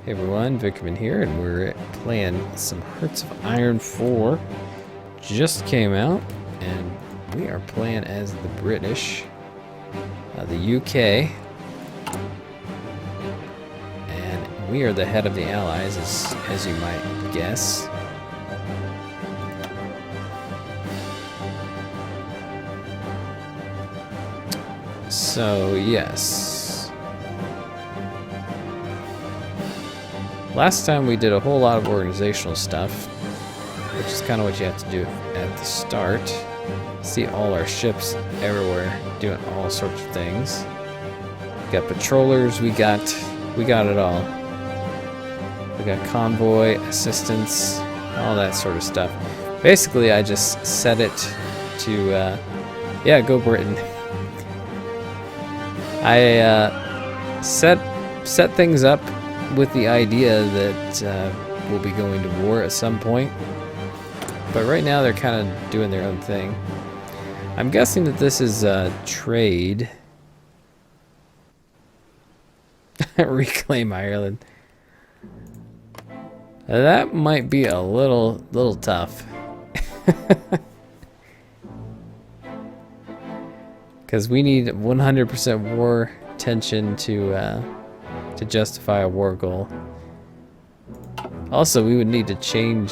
Hey everyone, Vickerman here, and we're playing some Hearts of Iron 4. Just came out, and we are playing as the British, the UK, and we are the head of the Allies, as you might guess. So, yes. Last time we did a whole lot of organizational stuff, which is kind of what you have to do at the start. See all our ships everywhere doing all sorts of things. We got patrollers, we got it all. We got convoy, assistance, all that sort of stuff. Basically, I just set it to, yeah, go Britain. I set things up with the idea that we'll be going to war at some point. But right now they're kind of doing their own thing. I'm guessing that this is trade. Reclaim Ireland. That might be a little tough. Because we need 100% war tension to justify a war goal. Also, we would need to change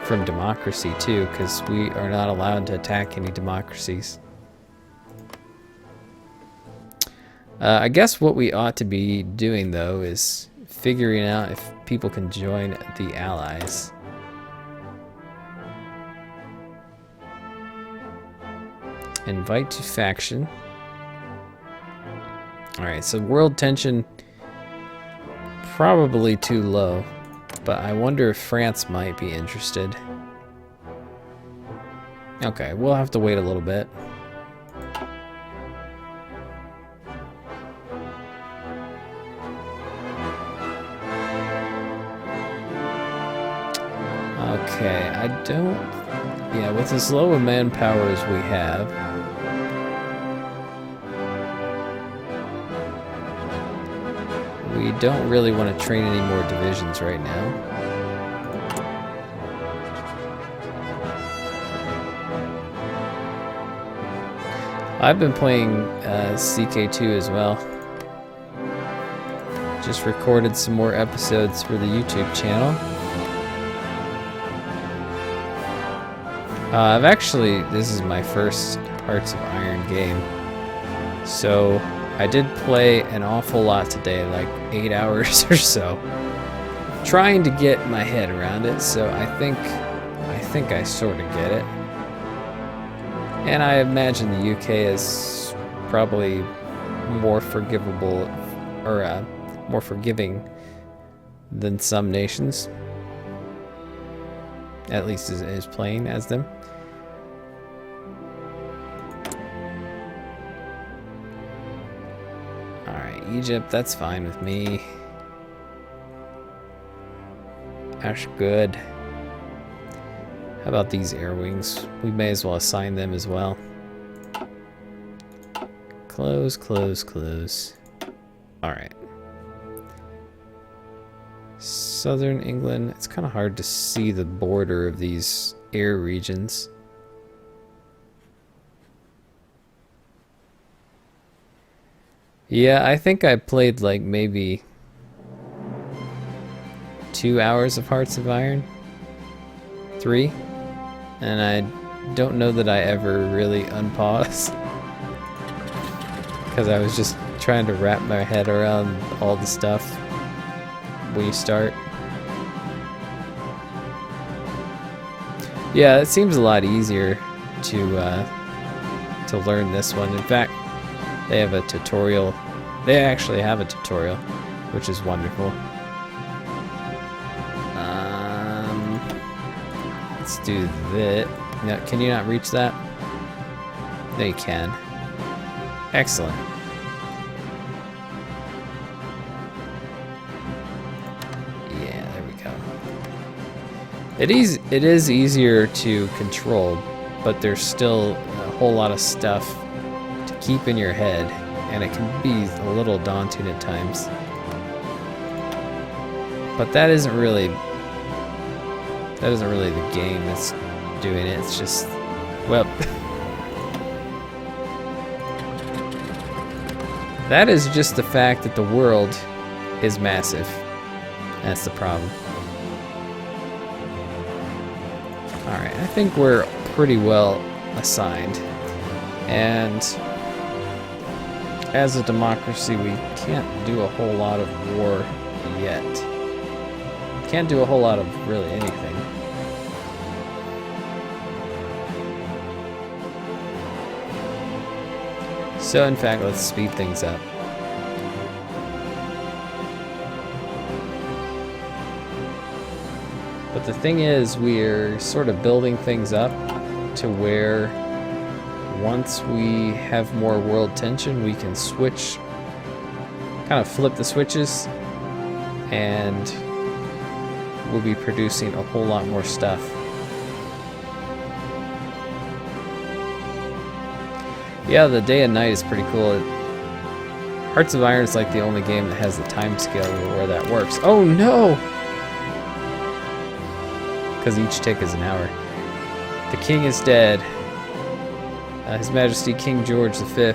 from democracy too, because we are not allowed to attack any democracies. I guess what we ought to be doing though is figuring out if people can join the Allies. Invite to faction. Alright, so world tension probably too low, but I wonder if France might be interested. Okay, we'll have to wait a little bit. Okay, I don't... Yeah, with as low a manpower as we have, we don't really want to train any more divisions right now. I've been playing CK2 as well. Just recorded some more episodes for the YouTube channel. This is my first Hearts of Iron game. So I did play an awful lot today, like 8 hours or so, trying to get my head around it. So I think I sort of get it, and I imagine the UK is probably more forgivable or more forgiving than some nations. At least is playing as them. Egypt, that's fine with me. That's good. How about these air wings? We may as well assign them as well. Close, close, close. Alright. Southern England, it's kind of hard to see the border of these air regions. Yeah, I think I played like maybe 2 hours of Hearts of Iron. 3. And I don't know that I ever really unpaused. Because I was just trying to wrap my head around all the stuff when you start. Yeah, it seems a lot easier to learn this one. In fact, they have a tutorial. They actually have a tutorial, which is wonderful. Let's do that. Now, can you not reach that? No, you can. Excellent. Yeah, there we go. It is easier to control, but there's still a whole lot of stuff to keep in your head, and it can be a little daunting at times. But that isn't really the game that's doing it. It's just, well, that is just the fact that the world is massive. That's the problem. Alright, I think we're pretty well assigned. And as a democracy, we can't do a whole lot of war yet. Can't do a whole lot of really anything. So in fact, let's speed things up. But the thing is, we're sort of building things up to where once we have more world tension, we can switch, kind of flip the switches, and we'll be producing a whole lot more stuff. Yeah, the day and night is pretty cool. Hearts of Iron is like the only game that has the time scale where that works. Oh no! Because each tick is an hour. The king is dead. His Majesty King George V,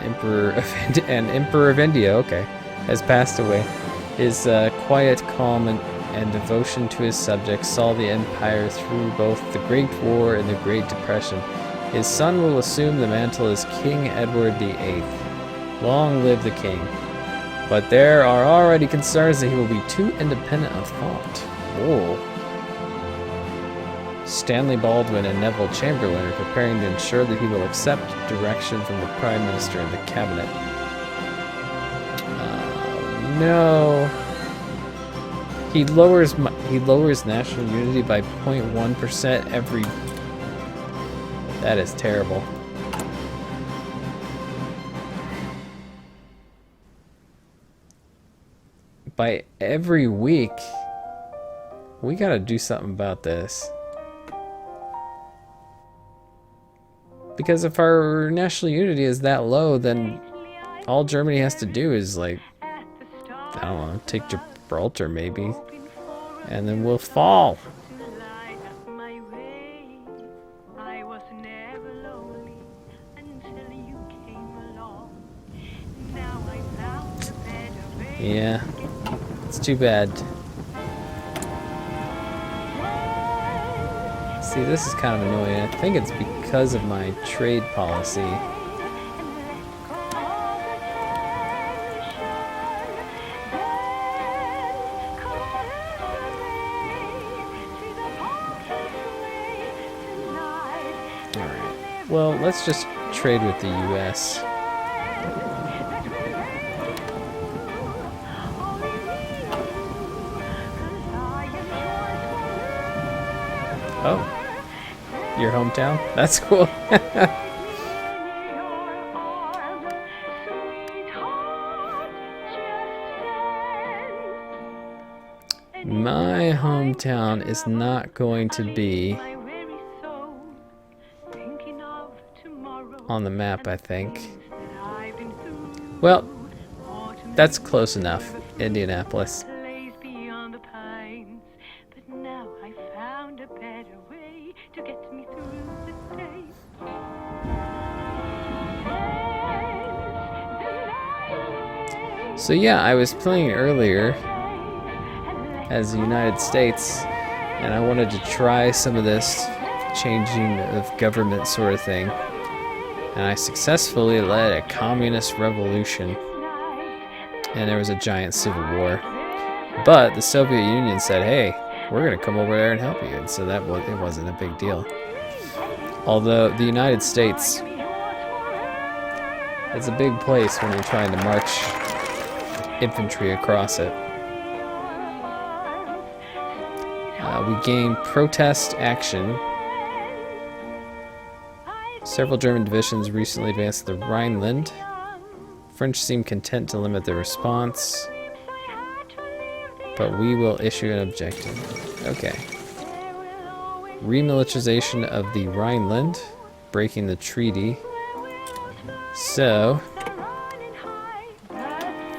Emperor of India, okay, has passed away. His quiet, calm, and devotion to his subjects saw the empire through both the Great War and the Great Depression. His son will assume the mantle as King Edward VIII. Long live the king. But there are already concerns that he will be too independent of thought. Whoa. Stanley Baldwin and Neville Chamberlain are preparing to ensure that he will accept direction from the Prime Minister and the Cabinet. No. He lowers national unity by 0.1% every... That is terrible. By every week. We gotta do something about this. Because if our national unity is that low, then all Germany has to do is, like, I don't know, take Gibraltar maybe, and then we'll fall. Yeah, it's too bad. See, this is kind of annoying. I think it's because of my trade policy. Alright, well, let's just trade with the US. Oh, your hometown? That's cool. My hometown is not going to be on the map, I think. Well, that's close enough. Indianapolis. So yeah, I was playing earlier as the United States, and I wanted to try some of this changing of government sort of thing. And I successfully led a communist revolution, and there was a giant civil war. But the Soviet Union said, hey, we're going to come over there and help you, and so it wasn't a big deal. Although the United States is a big place when you're trying to march infantry across it. We gained protest action. Several German divisions recently advanced to the Rhineland. French seem content to limit their response, but we will issue an objective. Okay. Remilitarization of the Rhineland, breaking the treaty. So,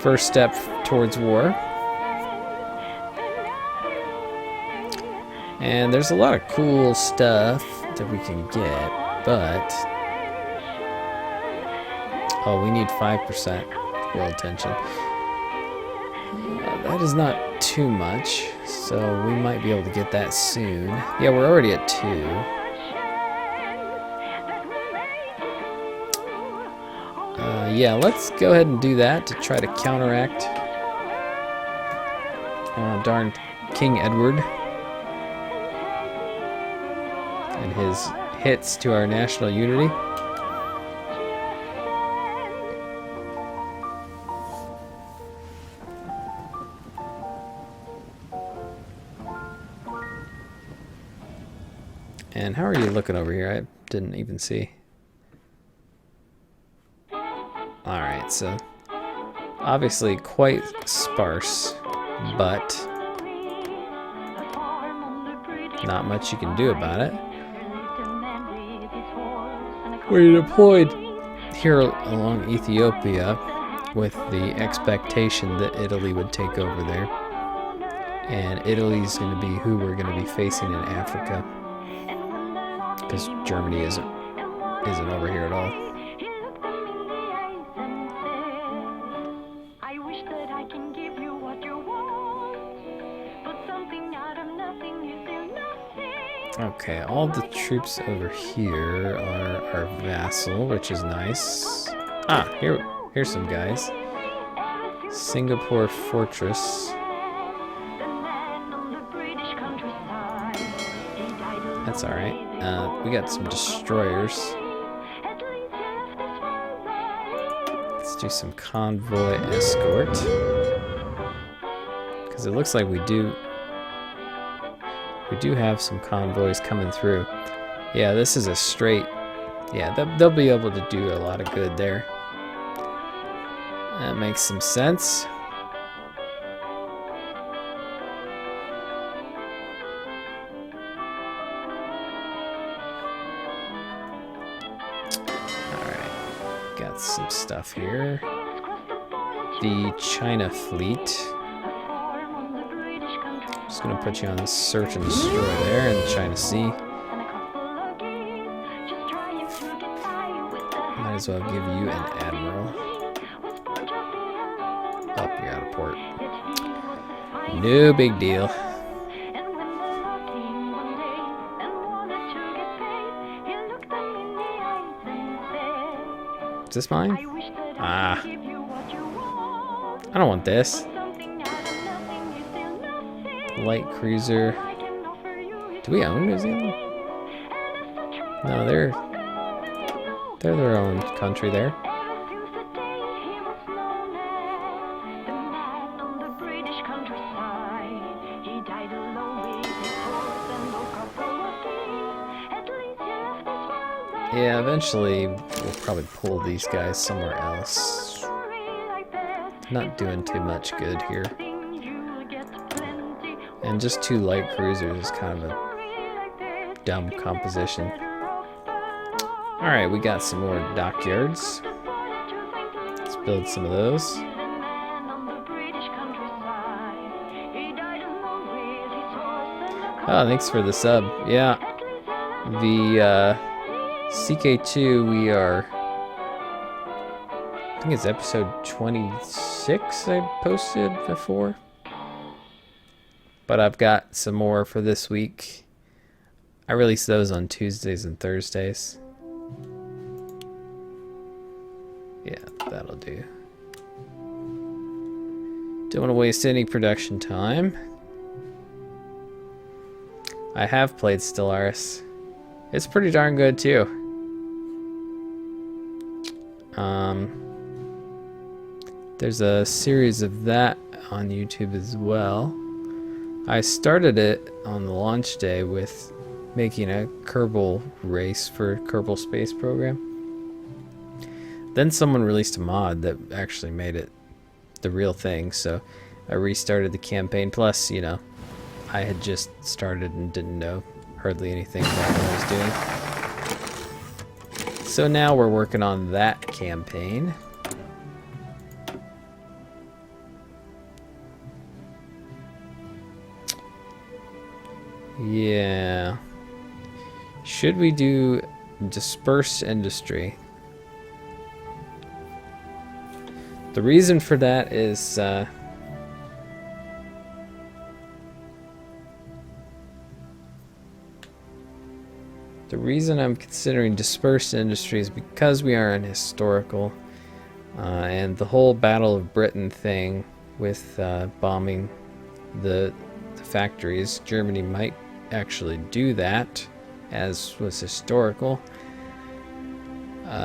first step towards war. And there's a lot of cool stuff that we can get, but... Oh, we need 5% will attention. That is not too much, so we might be able to get that soon. Yeah, we're already at 2. Yeah, let's go ahead and do that to try to counteract darn King Edward and his hits to our national unity. And how are you looking over here? I didn't even see. Alright, so obviously quite sparse, but not much you can do about it. We're deployed here along Ethiopia with the expectation that Italy would take over there. And Italy's going to be who we're going to be facing in Africa. Because Germany isn't over here at all. Okay, all the troops over here are our vassal, which is nice. Ah, here's some guys. Singapore Fortress. That's alright. We got some destroyers. Let's do some convoy escort. Because it looks like we do have some convoys coming through. Yeah, this is a straight... Yeah, they'll be able to do a lot of good there. That makes some sense. Alright, got some stuff here. The China fleet. Just gonna put you on search and destroy there in the China Sea. Might as well give you an admiral. Oh, you're out of port. No big deal. Is this mine? Ah. I don't want this. Light cruiser. Do we own New Zealand? No, they're their own country there. Yeah, eventually we'll probably pull these guys somewhere else. Not doing too much good here. And just 2 light cruisers is kind of a dumb composition. Alright, we got some more dockyards. Let's build some of those. Oh, thanks for the sub. Yeah, the CK2, we are... I think it's episode 26 I posted before. But I've got some more for this week. I release those on Tuesdays and Thursdays. Yeah, that'll do. Don't want to waste any production time. I have played Stellaris. It's pretty darn good too. There's a series of that on YouTube as well. I started it on the launch day with making a Kerbal race for Kerbal Space Program. Then someone released a mod that actually made it the real thing, so I restarted the campaign. Plus, you know, I had just started and didn't know hardly anything about what I was doing. So now we're working on that campaign. Yeah. Should we do dispersed industry? The reason for that is the reason I'm considering dispersed industry is because we are in historical, and the whole Battle of Britain thing with bombing the factories. Germany might actually do that, as was historical.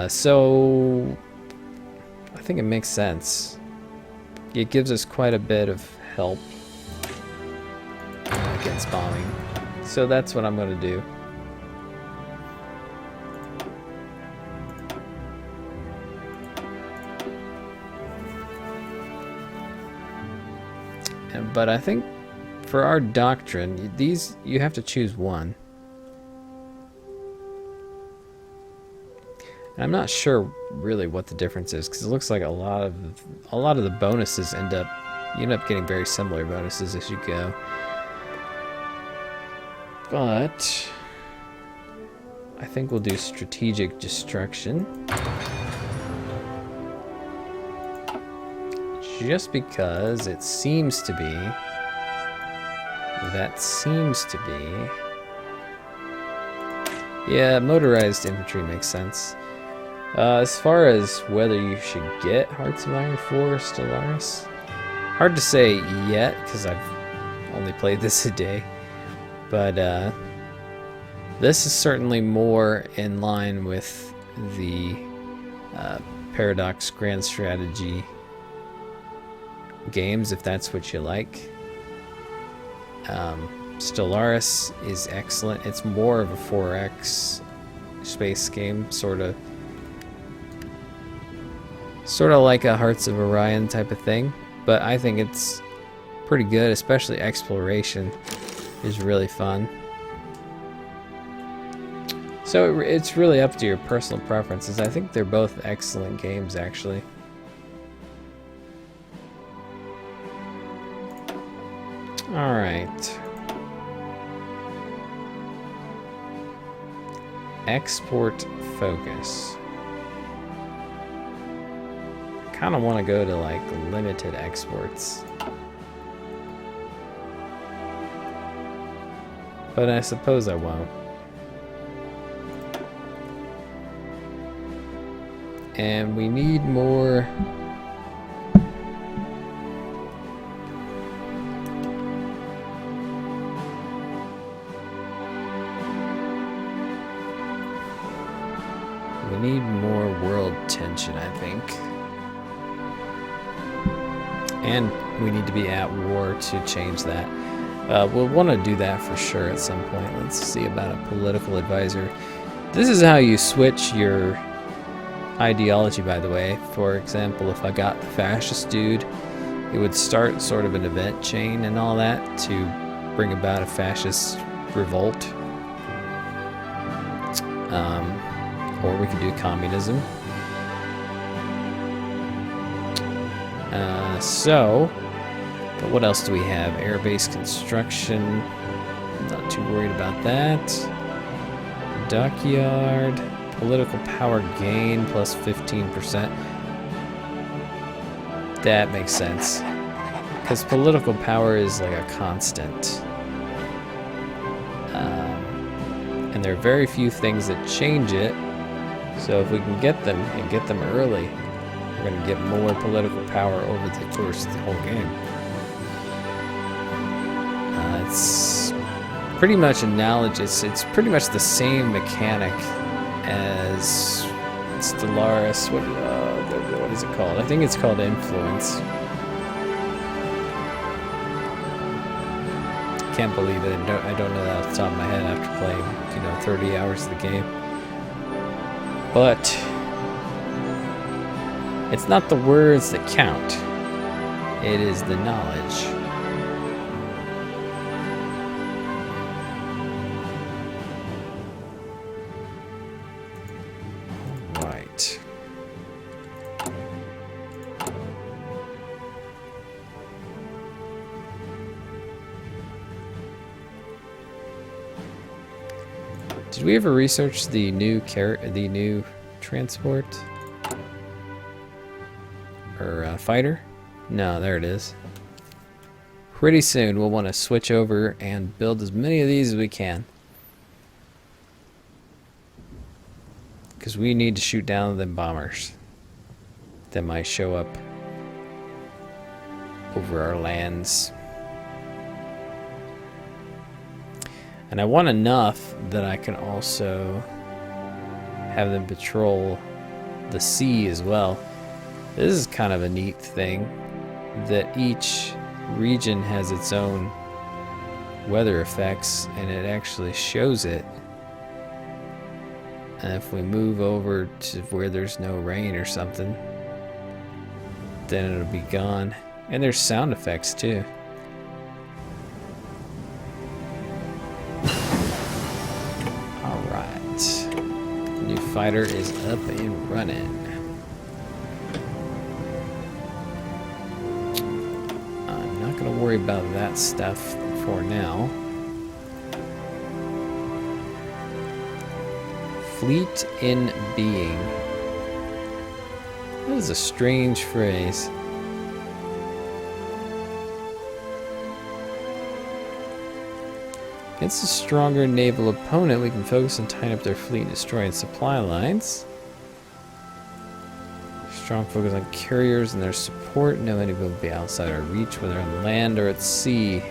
So I think it makes sense. It gives us quite a bit of help against bombing. So that's what I'm going to do. But I think for our doctrine, these you have to choose one. And I'm not sure really what the difference is, because it looks like a lot of the bonuses you end up getting very similar bonuses as you go. But I think we'll do strategic destruction. Just because it seems to be, yeah, motorized infantry makes sense. As far as whether you should get Hearts of Iron 4 or Stellaris, hard to say yet, because I've only played this a day. But this is certainly more in line with the Paradox Grand Strategy games, if that's what you like. Stellaris is excellent. It's more of a 4X space game, sort of like a Hearts of Orion type of thing, but I think it's pretty good, especially exploration is really fun. So it's really up to your personal preferences. I think they're both excellent games, actually. Alright. Export focus. I kind of want to go to like limited exports. But I suppose I won't. And we need more. We need more world tension, I think. And we need to be at war to change that. We'll want to do that for sure at some point. Let's see about a political advisor. This is how you switch your ideology, by the way. For example, if I got the fascist dude, it would start sort of an event chain and all that to bring about a fascist revolt. Or we could do communism. But what else do we have? Airbase construction. Not too worried about that. Dockyard. Political power gain plus 15%. That makes sense. Because political power is like a constant. And there are very few things that change it. So if we can get them, and get them early, we're going to get more political power over the course of the whole game. It's pretty much analogous. It's pretty much the same mechanic as Stellaris. What is it called? I think it's called Influence. Can't believe it. I don't know that off the top of my head after playing, 30 hours of the game. But it's not the words that count. It is the knowledge. Right. Did we ever research the new transport? Or fighter? No, there it is. Pretty soon we'll want to switch over and build as many of these as we can. Because we need to shoot down them bombers that might show up over our lands. And I want enough that I can also have them patrol the sea as well. This is kind of a neat thing, that each region has its own weather effects, and it actually shows it. And if we move over to where there's no rain or something, then it'll be gone. And there's sound effects too. Alright. New fighter is up and running. I'm not going to worry about that stuff for now. Fleet in being. That is a strange phrase. Against a stronger naval opponent, we can focus on tying up their fleet and destroying supply lines. Strong focus on carriers and their support. No enemy will be outside our reach, whether on land or at sea.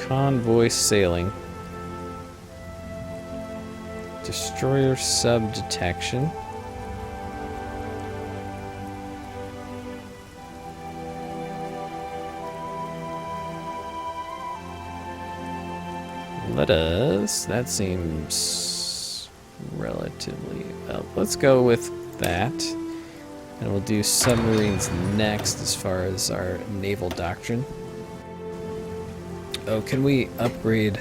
Convoy sailing. Destroyer sub detection. Let us, that seems relatively well. Let's go with that. And we'll do submarines next as far as our naval doctrine. Oh, can we upgrade?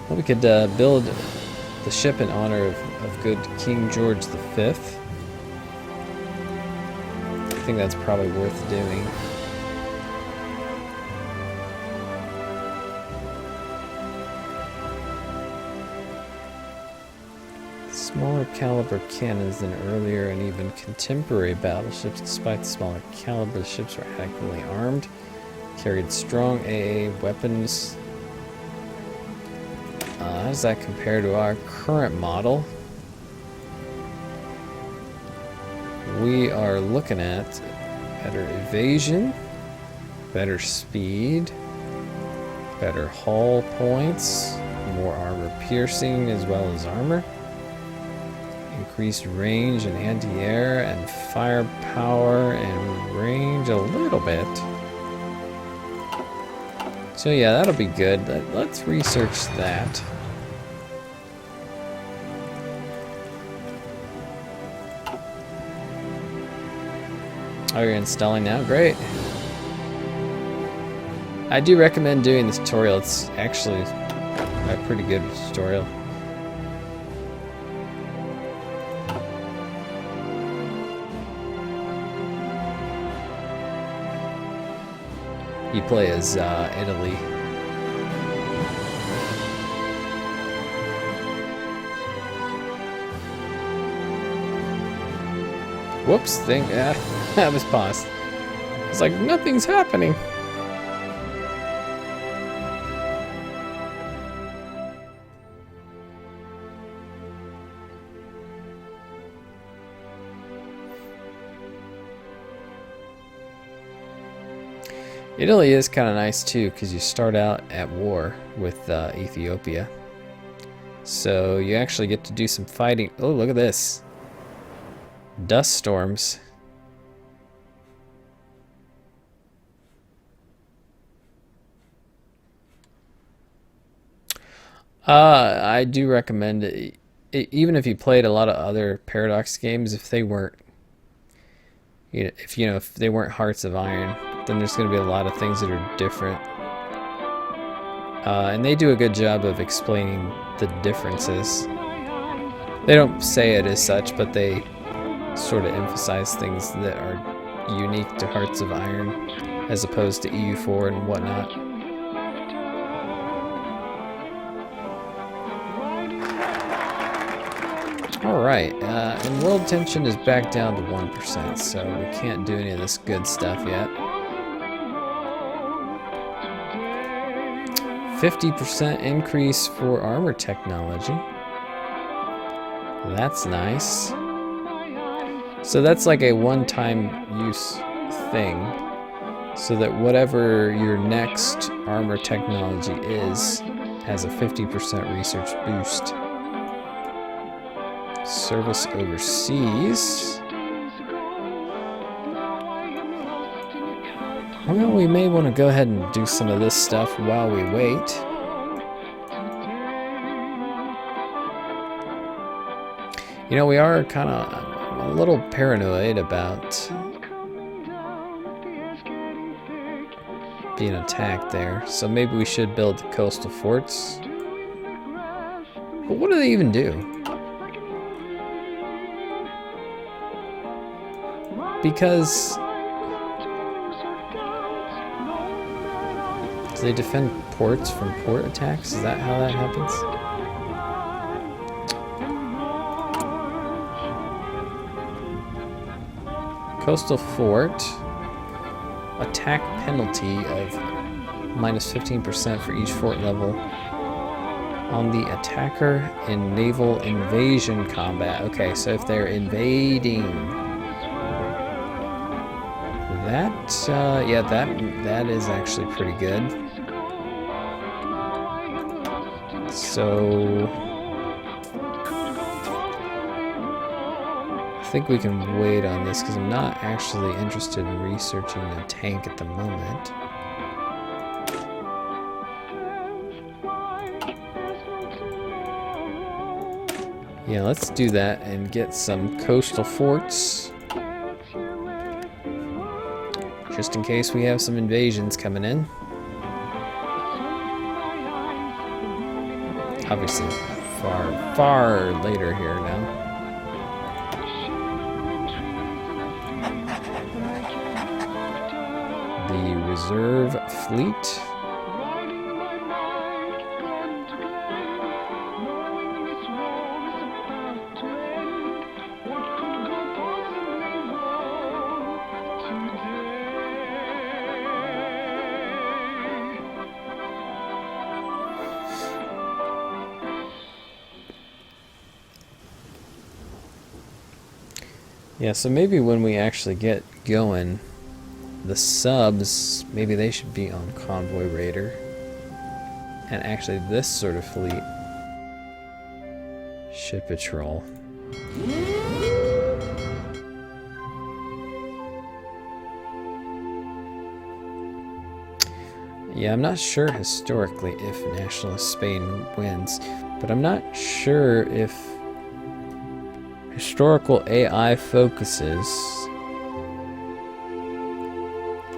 Well, we could build the ship in honor of good King George V. I think that's probably worth doing. Smaller caliber cannons than earlier and even contemporary battleships. Despite the smaller caliber, the ships were adequately armed, carried strong AA weapons. How does that compare to our current model? We are looking at better evasion, better speed, better hull points, more armor piercing as well as armor. Increased range and anti-air and firepower and range a little bit. So yeah, that'll be good. Let's research that. Oh, you're installing now? Great. I do recommend doing this tutorial. It's actually a pretty good tutorial. You play as Italy. Whoops, that was paused. It's like nothing's happening. Italy is kind of nice too, because you start out at war with Ethiopia. So you actually get to do some fighting. Oh, look at this. Dust storms. I do recommend it. Even if you played a lot of other Paradox games, if they weren't, if they weren't Hearts of Iron, then there's going to be a lot of things that are different. And they do a good job of explaining the differences. They don't say it as such, but they sort of emphasize things that are unique to Hearts of Iron as opposed to EU4 and whatnot. Alright, and world tension is back down to 1%, so we can't do any of this good stuff yet. 50% increase for armor technology. That's nice. So that's like a one-time use thing, so that whatever your next armor technology is has a 50% research boost. Service overseas. Well, we may want to go ahead and do some of this stuff while we wait. You know, we are kind of a little paranoid about being attacked there, so maybe we should build the coastal forts. But what do they even do? Because do they defend ports from port attacks? Is that how that happens? Coastal fort. Attack penalty of minus 15% for each fort level on the attacker in naval invasion combat. Okay, so if they're invading, that is actually pretty good. So I think we can wait on this because I'm not actually interested in researching a tank at the moment. Yeah, let's do that and get some coastal forts. Just in case we have some invasions coming in. Obviously, far later here now. The reserve fleet. Yeah, so maybe when we actually get going, the subs, maybe they should be on Convoy Raider. And actually this sort of fleet should patrol. Yeah, I'm not sure historically if Nationalist Spain wins, but I'm not sure if historical AI focuses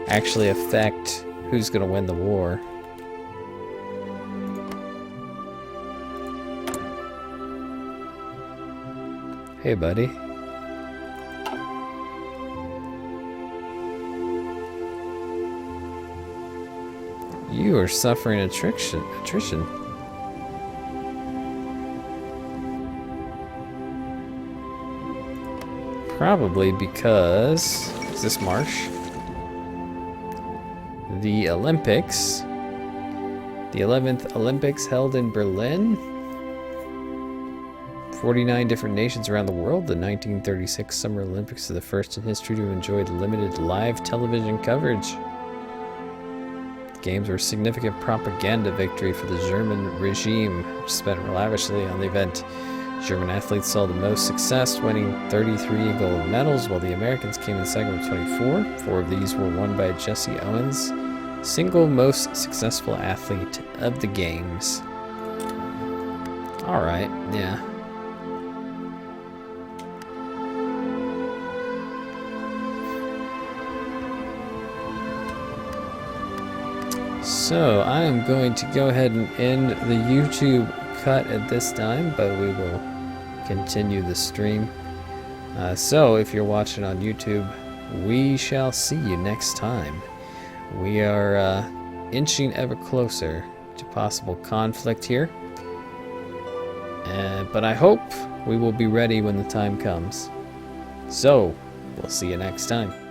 actually affect who's going to win the war. Hey, buddy. You are suffering attrition. Probably because, is this marsh? The Olympics. The 11th Olympics held in Berlin. 49 different nations around the world. The 1936 Summer Olympics are the first in history to enjoy limited live television coverage. The games were a significant propaganda victory for the German regime, which spent lavishly on the event. German athletes saw the most success, winning 33 gold medals, while the Americans came in second with 24. 4 of these were won by Jesse Owens, single most successful athlete of the games. Alright, yeah. So, I am going to go ahead and end the YouTube cut at this time, but we will continue the stream. So if you're watching on YouTube, we shall see you next time. We are inching ever closer to possible conflict here. But I hope we will be ready when the time comes. So, we'll see you next time.